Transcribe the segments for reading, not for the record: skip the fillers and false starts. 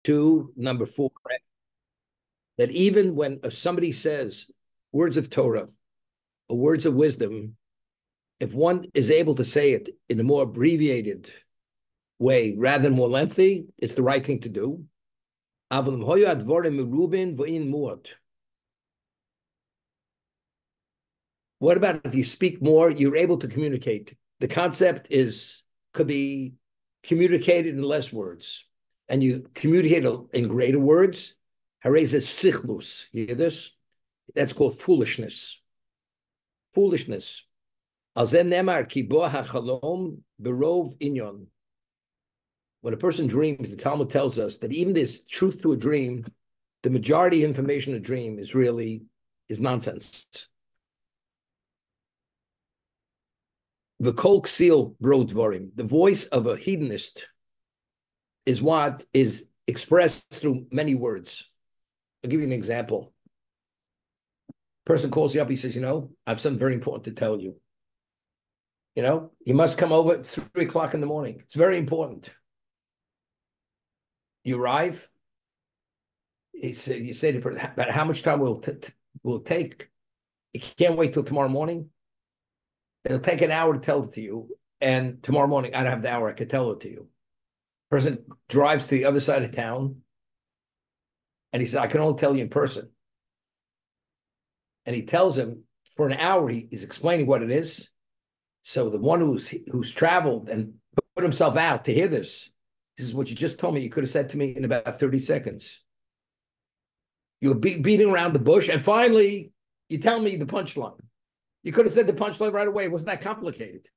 to number 4, that even when somebody says words of Torah or words of wisdom, if one is able to say it in a more abbreviated way rather than more lengthy, it's the right thing to do. What about if you speak more, you're able to communicate? The concept could be communicated in less words, and you communicate in greater words. Hareza sichlus. You hear this? That's called foolishness. Foolishness. Al zen nemar ki bo hachalom berov inyon. When a person dreams, the Talmud tells us that even this truth to a dream, the majority of information in a dream is nonsense. The kol ksil bro dvorim, the voice of a hedonist, is what is expressed through many words. I'll give you an example. Person calls you up, he says, I have something very important to tell you. You must come over at 3 o'clock in the morning. It's very important. You arrive. You say to the person, but how much time will it take? You can't wait till tomorrow morning. It'll take an hour to tell it to you. And tomorrow morning, I don't have the hour. I could tell it to you. Person drives to the other side of town. And he says, I can only tell you in person. And he tells him for an hour, he's explaining what it is. So the one who's traveled and put himself out to hear this, he says, what you just told me, you could have said to me in about 30 seconds. You were beating around the bush, and finally, you tell me the punchline. You could have said the punchline right away. It wasn't that complicated.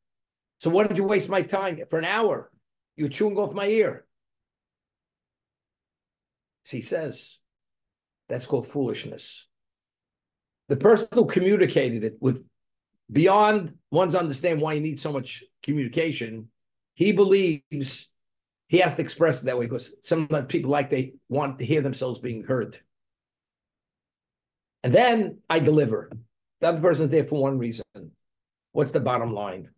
So why did you waste my time for an hour? You're chewing off my ear. So he says, that's called foolishness. The person who communicated it with beyond one's understanding why you need so much communication, he believes he has to express it that way because sometimes people they want to hear themselves being heard. And then I deliver. The other person's there for one reason. What's the bottom line?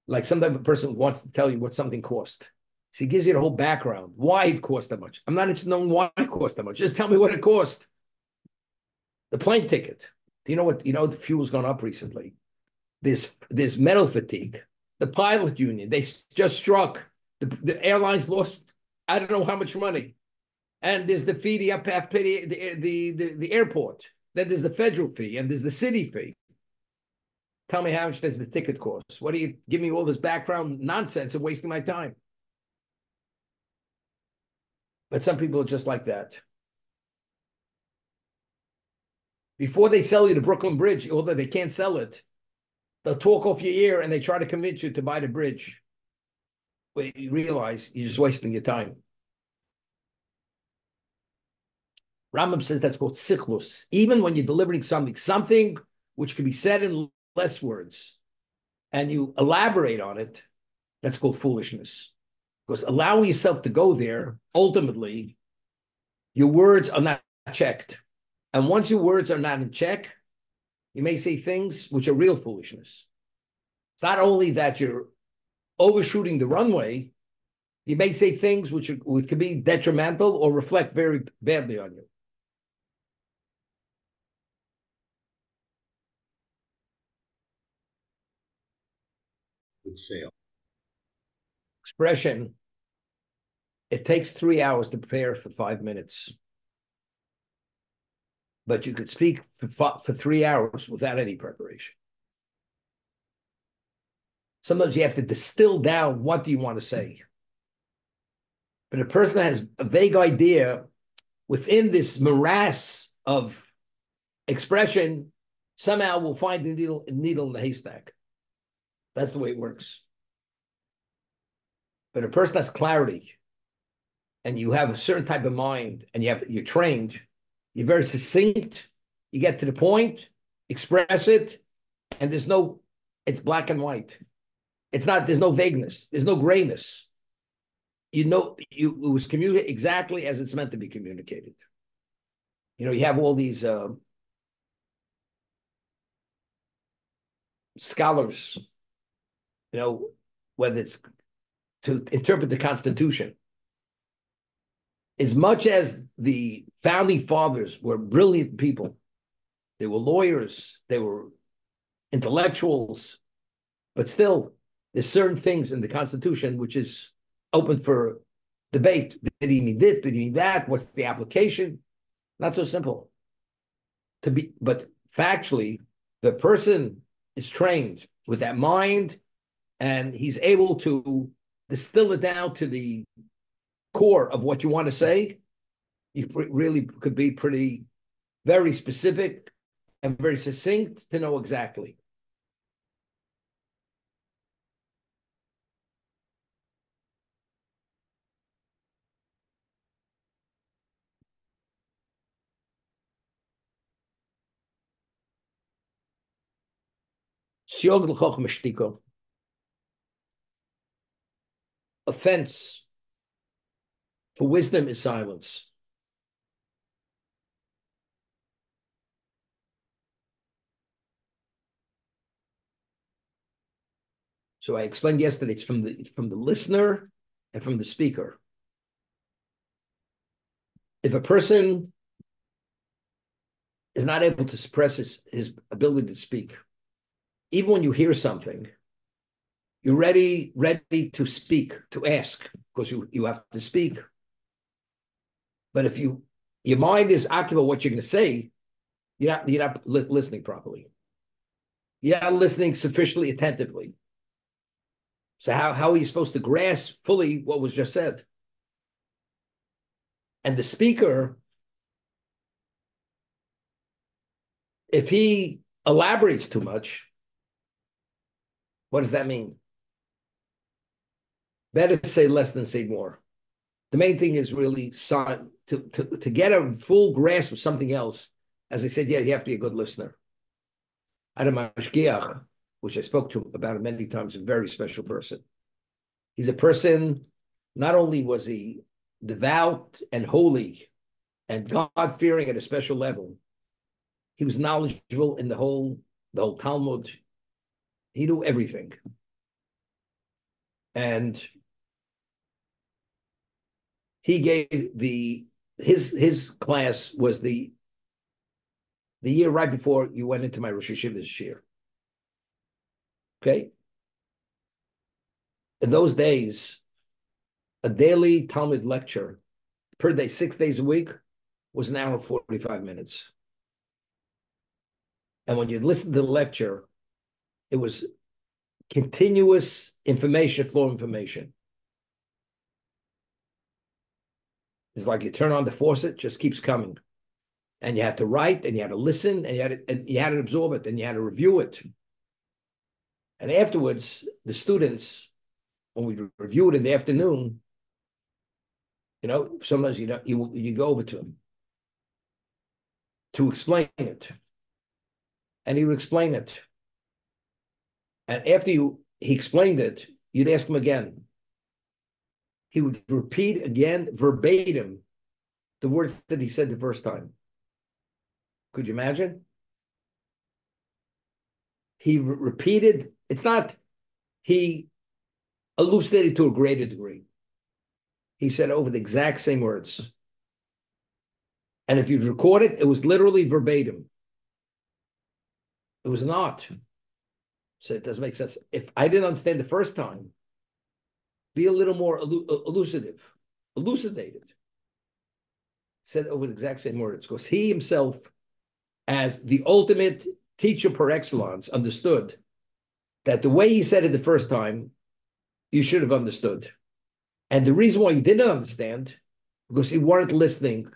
Like sometimes a person wants to tell you what something cost. So he gives you the whole background, why it cost that much. I'm not interested in knowing why it cost that much. Just tell me what it cost. The plane ticket. Do you know what? The fuel's gone up recently. There's metal fatigue. The pilot union, they just struck. The airlines lost, I don't know how much money. And there's the fee, the airport. Then there's the federal fee, and there's the city fee. Tell me how much does the ticket cost? What do you give me all this background nonsense and wasting my time? But some people are just like that. Before they sell you the Brooklyn Bridge, although they can't sell it, they'll talk off your ear and they try to convince you to buy the bridge. But you realize you're just wasting your time. Rambam says that's called sichlus. Even when you're delivering something which can be said in less words, and you elaborate on it, that's called foolishness. Because allowing yourself to go there, ultimately, your words are not checked. And once your words are not in check, you may say things which are real foolishness. It's not only that you're overshooting the runway, you may say things which could be detrimental or reflect very badly on you. Would fail. Expression, it takes 3 hours to prepare for 5 minutes. But you could speak for 3 hours without any preparation. Sometimes you have to distill down what do you want to say. But a person that has a vague idea within this morass of expression, somehow will find the needle in the haystack. That's the way it works. But a person has clarity, and you have a certain type of mind, and you're trained, you're very succinct, you get to the point, express it, and it's black and white. There's no vagueness, there's no grayness. It was communicated exactly as it's meant to be communicated. You have all these scholars, whether it's to interpret the Constitution. as much as the founding fathers were brilliant people, they were lawyers, they were intellectuals, but still, there's certain things in the Constitution which is open for debate. Did he mean this? Did he mean that? What's the application? Not so simple. But factually, the person is trained with that mind, and he's able to distill it down to the core of what you want to say. You really could be very specific and very succinct to know exactly. Offense for wisdom is silence. So I explained yesterday, it's from the listener and from the speaker. If a person is not able to suppress his ability to speak, even when you hear something, you're ready to speak, to ask, because you have to speak. But if your mind is occupied what you're going to say, you're not listening properly. You're not listening sufficiently attentively. So how are you supposed to grasp fully what was just said? And the speaker, if he elaborates too much, what does that mean? Better to say less than say more. The main thing is really to get a full grasp of something else. As I said, you have to be a good listener. Adam Mashgiach, which I spoke to about many times, a very special person. He's a person, not only was he devout and holy and God-fearing at a special level, he was knowledgeable in the whole Talmud. He knew everything. And he gave his class was the year right before you went into my Rosh Hashanah's year. Okay? In those days, a daily Talmud lecture per day, 6 days a week, was an hour and 45 minutes. And when you listen to the lecture, it was continuous information, flow of information. It's like you turn on the faucet, just keeps coming. And you had to write, and you had to listen, and you had to absorb it, and you had to review it. And afterwards, the students, when we review it in the afternoon, sometimes you go over to him to explain it. And he would explain it. And after he explained it, you'd ask him again. He would repeat again verbatim the words that he said the first time. Could you imagine? He repeated, he elucidated to a greater degree. He said over the exact same words. And if you record it, it was literally verbatim. It was an art. So it doesn't make sense. If I didn't understand the first time, be a little more elucidated. Said over the exact same words, because he himself, as the ultimate teacher par excellence, understood that the way he said it the first time, you should have understood. And the reason why you didn't understand, because you weren't listening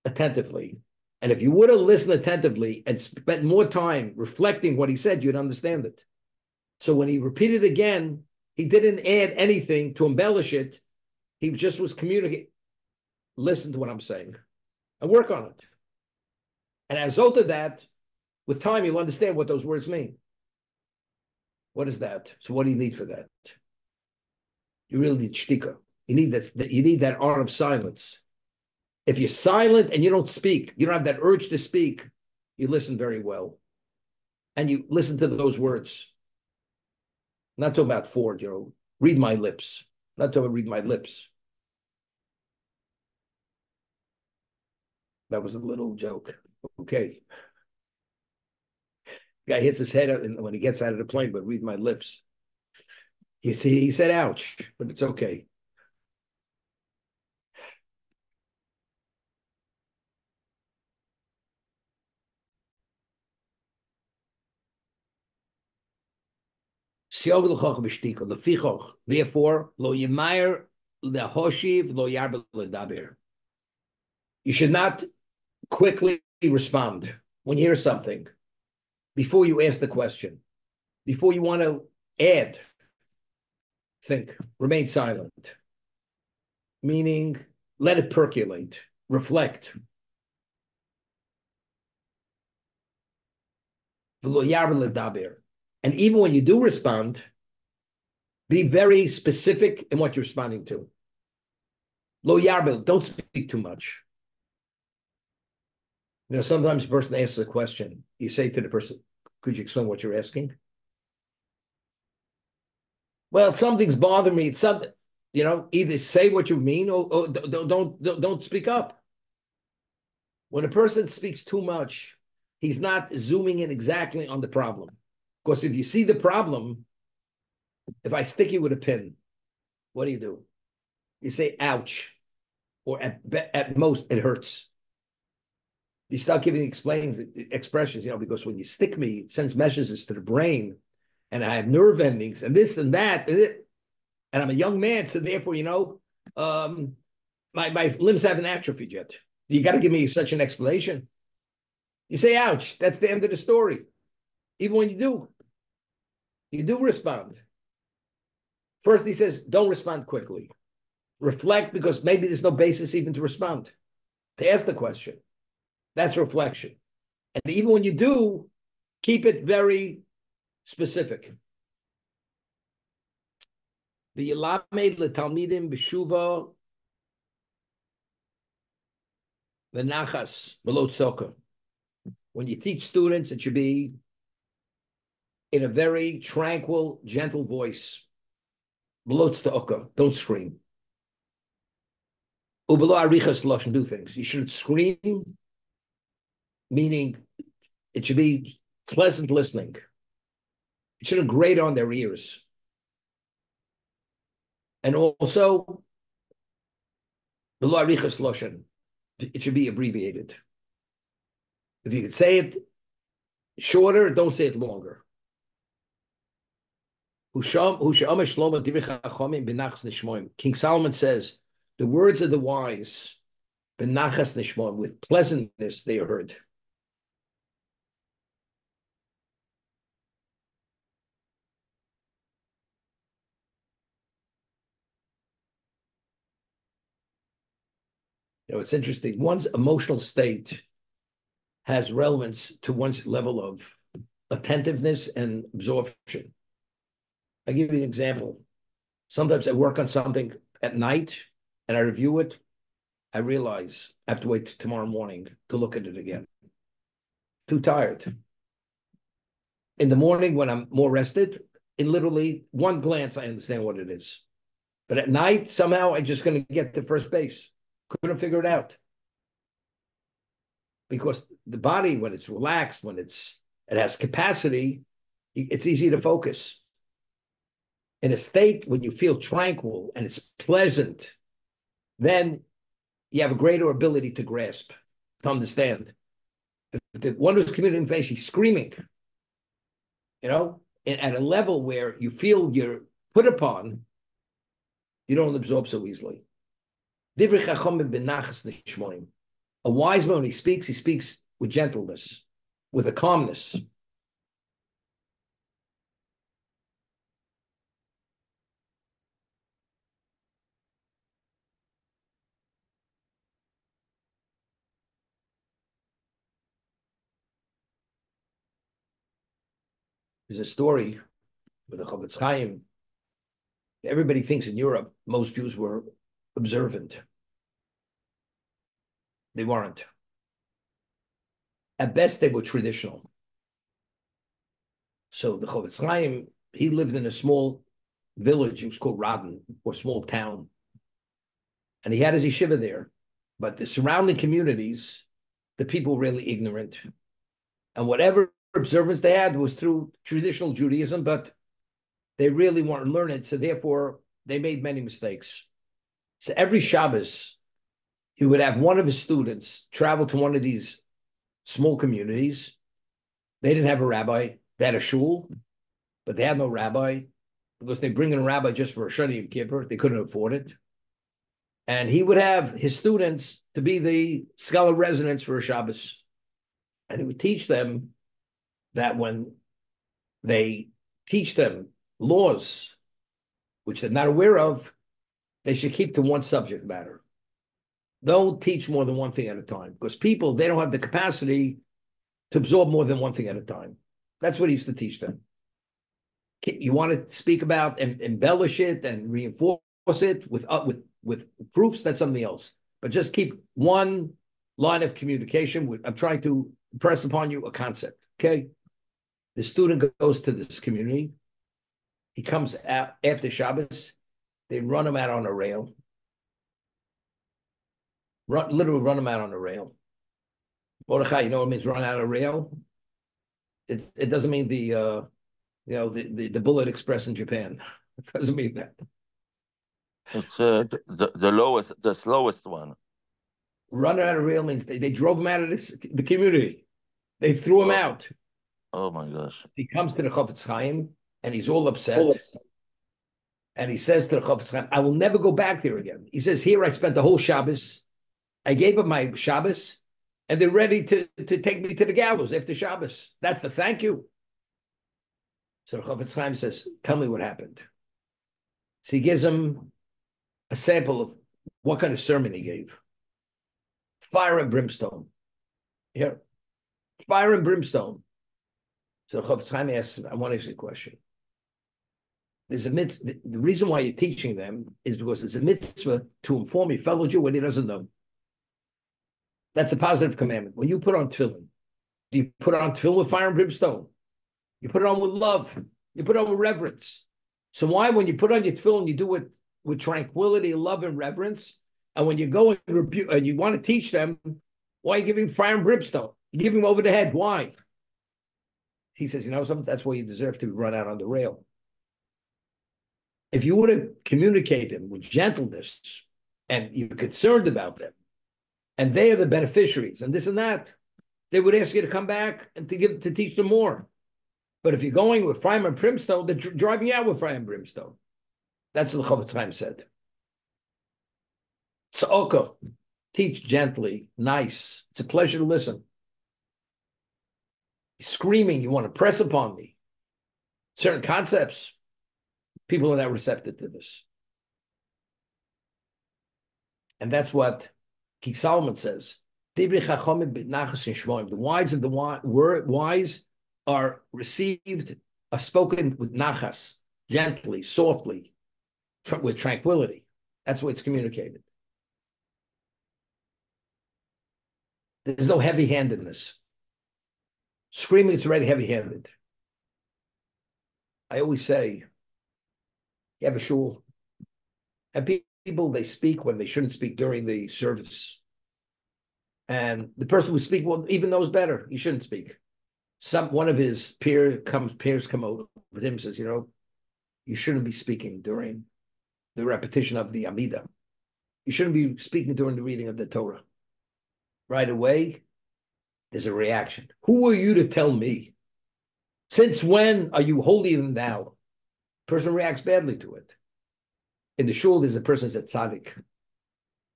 attentively. And if you would have listened attentively and spent more time reflecting what he said, you'd understand it. So when he repeated again, he didn't add anything to embellish it. He just was communicating. Listen to what I'm saying and work on it. And as a result of that, with time, you'll understand what those words mean. What is that? So what do you need for that? You really need shtika. You need that art of silence. If you're silent and you don't speak, you don't have that urge to speak, you listen very well. And you listen to those words. Not talking about Ford, read my lips. Not talking about read my lips. That was a little joke. Okay. Guy hits his head when he gets out of the plane, but read my lips. You see, he said, ouch, but it's okay. Therefore, lo yimayer lehoshiv lo yarbel ledaber. You should not quickly respond when you hear something before you ask the question, before you want to add. Think, remain silent, meaning let it percolate, reflect. And even when you do respond, be very specific in what you're responding to. Lo yarbel, don't speak too much. You know, sometimes a person asks a question. You say to the person, could you explain what you're asking? Well, something's bothering me. It's something, you know, either say what you mean or don't speak up. When a person speaks too much, he's not zooming in exactly on the problem. Because if you see the problem, if I stick you with a pin, what do? You say, ouch, or at most, it hurts. You start giving expressions, you know, because when you stick me, it sends messages to the brain, and I have nerve endings, and this and that, and I'm a young man, so therefore, you know, my limbs haven't atrophied yet. You got to give me such an explanation. You say, ouch, that's the end of the story. Even when you do respond. First, he says, don't respond quickly. Reflect, because maybe there's no basis even to respond, to ask the question. That's reflection. And even when you do, keep it very specific. The Yilamed letalmidim b'shuva v'nachas below tzokah. When you teach students, it should be in a very tranquil, gentle voice. Below tzokah, don't scream. Ubelo arichas lashon, do things. You shouldn't scream, meaning it should be pleasant listening. It shouldn't grate on their ears. And also, below arichas lashon, it should be abbreviated. If you could say it shorter, don't say it longer. King Solomon says, the words of the wise, with pleasantness they are heard. You know, it's interesting. One's emotional state has relevance to one's level of attentiveness and absorption. I'll give you an example. Sometimes I work on something at night and I review it. I realize I have to wait tomorrow morning to look at it again. Too tired. In the morning, when I'm more rested, in literally one glance, I understand what it is. But at night, somehow I'm just going to get to first base. Couldn't figure it out. Because the body, when it's relaxed, when it has capacity, it's easy to focus. In a state when you feel tranquil and it's pleasant, then you have a greater ability to grasp, to understand. The one who's committing faith, he's screaming, you know, and at a level where you feel you're put upon, you don't absorb so easily. A wise man, when he speaks with gentleness, with a calmness. There's a story with the Chavetz Chaim. Everybody thinks in Europe, most Jews were observant. They weren't. At best, they were traditional. So the Chavetz Chaim, he lived in a small village. It was called Radin, or small town. And he had his yeshiva there. But the surrounding communities, the people were really ignorant. And whatever observance they had was through traditional Judaism, but they really weren't learned. So therefore, they made many mistakes. So every Shabbos, he would have one of his students travel to one of these small communities. They didn't have a rabbi. They had a shul, but they had no rabbi because they bring in a rabbi just for a Shani Yom Kippur. They couldn't afford it. And he would have his students to be the scholar residents for a Shabbos. And he would teach them that when they teach them laws, which they're not aware of, they should keep to one subject matter. Don't teach more than one thing at a time because people, they don't have the capacity to absorb more than one thing at a time. That's what he used to teach them. You want to speak about and embellish it and reinforce it with proofs, that's something else. But just keep one line of communication. I'm trying to impress upon you a concept, okay? The student goes to this community. He comes out after Shabbos. They run him out on a rail. Literally run him out on a rail. Mordechai, you know what it means, run out on a rail? It doesn't mean the Bullet Express in Japan. It doesn't mean that. It's the slowest one. Run out of rail means they drove him out of the community. They threw him out. Oh my gosh. He comes to the Chofetz Chaim and he's all upset. And he says to the Chofetz Chaim, I will never go back there again. He says, here I spent the whole Shabbos. I gave up my Shabbos and they're ready to take me to the gallows after Shabbos. That's the thank you. So the Chofetz Chaim says, tell me what happened. So he gives him a sample of what kind of sermon he gave. Fire and brimstone. Here. Fire and brimstone. So the Chofetz Chaim asks him, I want to ask you a question. There's a mitzvah. The reason why you're teaching them is because it's a mitzvah to inform your fellow Jew what he doesn't know. That's a positive commandment. When you put on tefillin, do you put on tefillin with fire and brimstone? You put it on with love. You put it on with reverence. So why, when you put on your tefillin, you do it with tranquility, love, and reverence? And when you go and rebuke and you want to teach them, why are you giving fire and brimstone? You give him over the head. Why? He says, you know something? That's why you deserve to run out on the rail. If you were to communicate them with gentleness and you're concerned about them, and they are the beneficiaries and this and that, they would ask you to come back and to teach them more. But if you're going with fire and brimstone, they're driving you out with fire and brimstone. That's what the Chofetz Chaim said. Tza'oka, teach gently, nice. It's a pleasure to listen. Screaming, you want to press upon me. Certain concepts, people are not receptive to this. And that's what King Solomon says. The wise of the wise are received, are spoken with nachas, gently, softly, with tranquility. That's what it's communicated. There's no heavy-handedness. Screaming, it's already heavy-handed. I always say, you have a shul, and people, they speak when they shouldn't speak during the service. And the person who speaks, well, even knows better. He shouldn't speak. One of his peers come over with him and says, you know, you shouldn't be speaking during the repetition of the Amidah. You shouldn't be speaking during the reading of the Torah. Right away, there's a reaction. Who are you to tell me? Since when are you holier than thou? Person reacts badly to it. In the shul, there's a person that's tzaddik,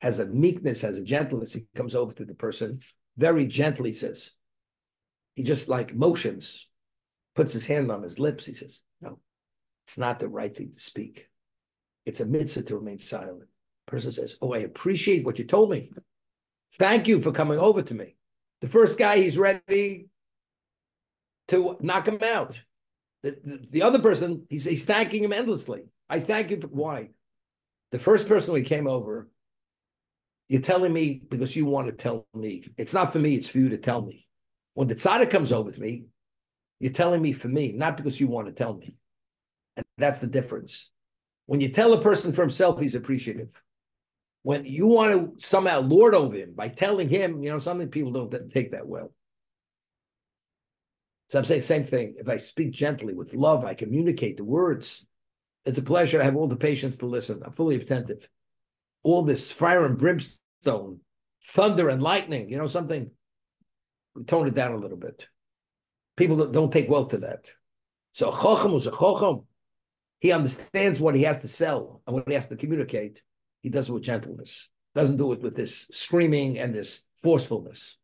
has a meekness, has a gentleness. He comes over to the person, very gently says, he just like motions, puts his hand on his lips. He says, no, it's not the right thing to speak. It's a mitzvah to remain silent. Person says, oh, I appreciate what you told me. Thank you for coming over to me. The first guy, he's ready to knock him out. The other person, he's thanking him endlessly. I thank you for, why? The first person who came over, you're telling me because you want to tell me. It's not for me, it's for you to tell me. When the tzaddik comes over with me, you're telling me for me, not because you want to tell me. And that's the difference. When you tell a person for himself, he's appreciative. When you want to somehow lord over him by telling him, something, people don't take that well. So I'm saying same thing. If I speak gently with love, I communicate the words. It's a pleasure. I have all the patience to listen. I'm fully attentive. All this fire and brimstone, thunder and lightning, something, we tone it down a little bit. People don't take well to that. So a chochem is a chochem. He understands what he has to sell and what he has to communicate. He does it with gentleness. Doesn't do it with this screaming and this forcefulness.